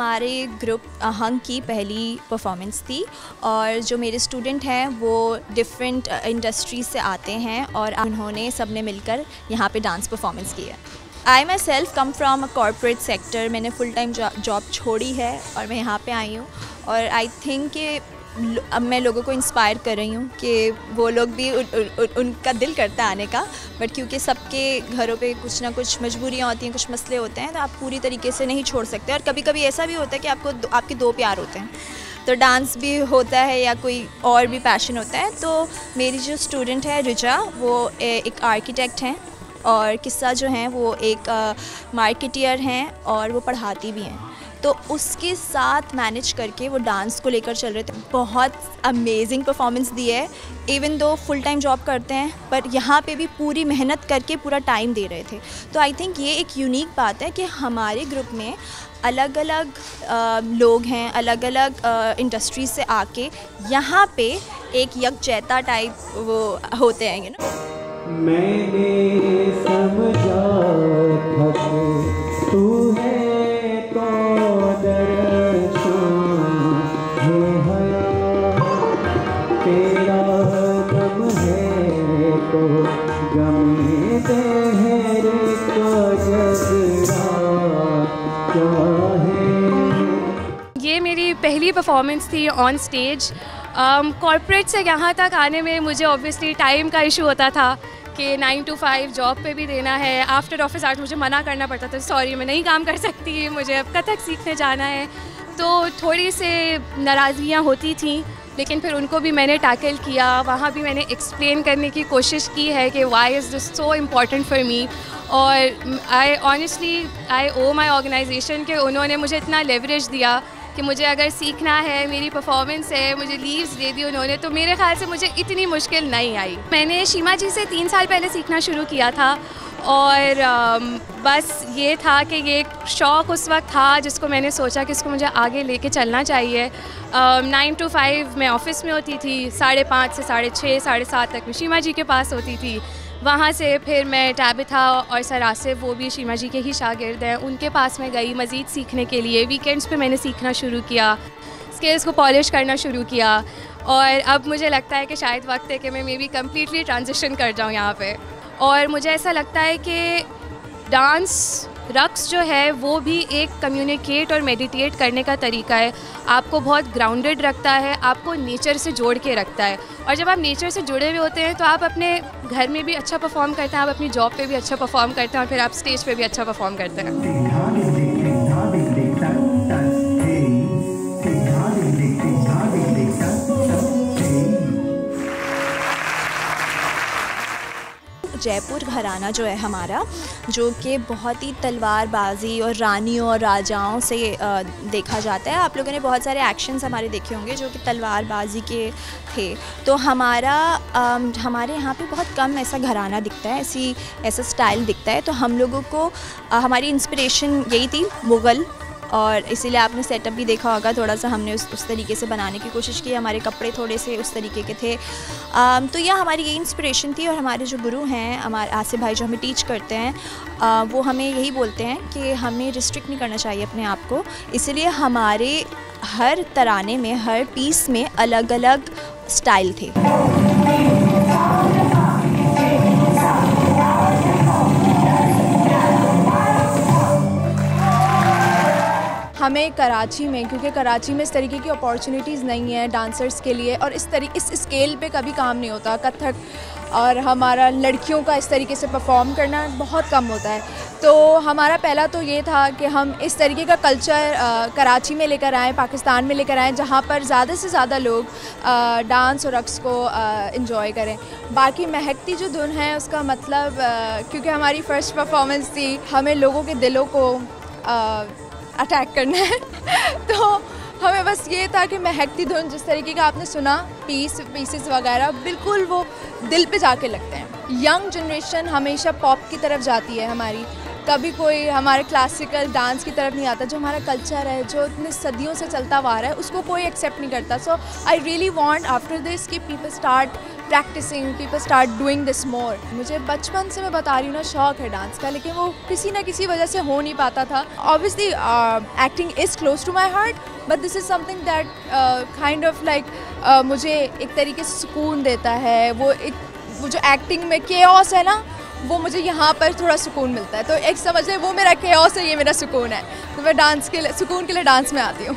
हमारे ग्रुप हंग की पहली परफॉर्मेंस थी और जो मेरे स्टूडेंट हैं वो डिफरेंट इंडस्ट्रीज से आते हैं और उन्होंने सब ने मिलकर यहाँ पे डांस परफॉर्मेंस की है। I myself come from a corporate sector. मैंने फुल टाइम जॉब छोड़ी है और मैं यहाँ पे आई हूँ और आई थिंक कि अब मैं लोगों को इंस्पायर कर रही हूँ कि वो लोग भी उनका दिल करता है आने का, बट क्योंकि सबके घरों पे कुछ ना कुछ मजबूरियाँ होती हैं, कुछ मसले होते हैं, तो आप पूरी तरीके से नहीं छोड़ सकते। और कभी कभी ऐसा भी होता है कि आपके दो प्यार होते हैं, तो डांस भी होता है या कोई और भी पैशन होता है। तो मेरी जो स्टूडेंट है रिचा, वो एक आर्किटेक्ट हैं और किस्सा जो हैं वो एक मार्केटियर हैं और वो पढ़ाती भी हैं। तो उसके साथ मैनेज करके वो डांस को लेकर चल रहे थे। बहुत अमेजिंग परफॉर्मेंस दी है। Even though full time job करते हैं पर यहाँ पे भी पूरी मेहनत करके पूरा टाइम दे रहे थे। तो आई थिंक ये एक यूनिक बात है कि हमारे ग्रुप में अलग अलग लोग हैं, अलग अलग इंडस्ट्री से आके यहाँ पे एक यकजहता टाइप वो होते हैं ना। मैंने समझा था कि तू है ये मेरी पहली परफॉर्मेंस थी ऑन स्टेज। कॉर्पोरेट से यहाँ तक आने में मुझे ऑब्वियसली टाइम का इशू होता था कि 9 to 5 जॉब पे भी देना है। आफ्टर ऑफिस आवर्स मुझे मना करना पड़ता था, सॉरी मैं नहीं काम कर सकती, मुझे अब कथक सीखने जाना है। तो थोड़ी से नाराज़गियाँ होती थी, लेकिन फिर उनको भी मैंने टैकल किया। वहाँ भी मैंने एक्सप्लेन करने की कोशिश की है कि why is this so important for me. और आई ओ माई ऑर्गेनाइजेशन के उन्होंने मुझे इतना लेवरेज दिया कि मुझे अगर सीखना है, मेरी परफॉर्मेंस है, मुझे लीव्स दे दी उन्होंने, तो मेरे ख्याल से मुझे इतनी मुश्किल नहीं आई। मैंने शीमा जी से 3 साल पहले सीखना शुरू किया था और बस ये था कि ये एक शौक़ उस वक्त था जिसको मैंने सोचा कि इसको मुझे आगे लेके चलना चाहिए। 9 to 5 मैं ऑफ़िस में होती थी, 5:30 से 6:30 7:30 तक मैं शीमा जी के पास होती थी। वहाँ से फिर मैं टाबिथा और सर आसिफ, वो भी शीमा जी के ही शागिर्द हैं, उनके पास मैं गई मज़ीद सीखने के लिए। वीकेंड्स पे मैंने सीखना शुरू किया, स्किल्स को पॉलिश करना शुरू किया और अब मुझे लगता है कि शायद वक्त है कि मैं मे बी कम्प्लीटली ट्रांजिशन कर जाऊँ यहाँ पे। और मुझे ऐसा लगता है कि डांस रक्स जो है वो भी एक कम्युनिकेट और मेडिटेट करने का तरीका है। आपको बहुत ग्राउंडेड रखता है, आपको नेचर से जोड़ के रखता है। और जब आप नेचर से जुड़े हुए होते हैं तो आप अपने घर में भी अच्छा परफॉर्म करते हैं, आप अपनी जॉब पे भी अच्छा परफॉर्म करते हैं और फिर आप स्टेज पे भी अच्छा परफॉर्म करते हैं। जयपुर घराना जो है हमारा, जो कि बहुत ही तलवारबाजी और रानियों और राजाओं से देखा जाता है। आप लोगों ने बहुत सारे एक्शंस हमारे देखे होंगे जो कि तलवारबाजी के थे। तो हमारे यहाँ पे बहुत कम ऐसा घराना दिखता है, ऐसा स्टाइल दिखता है। तो हम लोगों को हमारी इंस्पिरेशन यही थी मुग़ल, और इसीलिए आपने सेटअप भी देखा होगा, थोड़ा सा हमने उस तरीके से बनाने की कोशिश की। हमारे कपड़े थोड़े से उस तरीके के थे। तो यह हमारी ये इंस्पिरेशन थी। और हमारे जो गुरु हैं, हमारे आसिफ भाई जो हमें टीच करते हैं, वो हमें यही बोलते हैं कि हमें रिस्ट्रिक्ट नहीं करना चाहिए अपने आप को। इसलिए हमारे हर तराने में, हर पीस में अलग अलग स्टाइल थे। हमें कराची में, क्योंकि कराची में इस तरीके की अपॉर्चुनिटीज़ नहीं है डांसर्स के लिए और इस स्केल पे कभी काम नहीं होता कथक, और हमारा लड़कियों का इस तरीके से परफॉर्म करना बहुत कम होता है। तो हमारा पहला तो ये था कि हम इस तरीके का कल्चर कराची में लेकर आएँ, पाकिस्तान में लेकर आएँ, जहाँ पर ज़्यादा से ज़्यादा लोग डांस और रक्स को इंजॉय करें। बाकी महकती जो धुन है उसका मतलब, क्योंकि हमारी फ़र्स्ट परफॉर्मेंस थी, हमें लोगों के दिलों को अटैक करना है तो हमें बस ये था कि महकती धुन, जिस तरीके का आपने सुना पीसेस वगैरह, बिल्कुल वो दिल पे जाके लगते हैं। यंग जनरेशन हमेशा पॉप की तरफ जाती है हमारी, कभी कोई हमारे क्लासिकल डांस की तरफ नहीं आता। जो हमारा कल्चर है, जो इतने सदियों से चलता हुआ रहा है, उसको कोई एक्सेप्ट नहीं करता। So I really want after this कि people start practicing, people start doing this more. मुझे बचपन से, मैं बता रही हूँ ना, शौक है डांस का, लेकिन वो किसी ना किसी वजह से हो नहीं पाता था। Obviously acting is close to my heart, but this is something that kind of like मुझे एक तरीके से सुकून देता है। वो जो एक्टिंग में केओस है ना, वो मुझे यहाँ पर थोड़ा सुकून मिलता है। तो एक समझ ले, वो मेरा केओस है, ये मेरा सुकून है। तो मैं डांस के लिए, सुकून के लिए डांस में आती हूँ।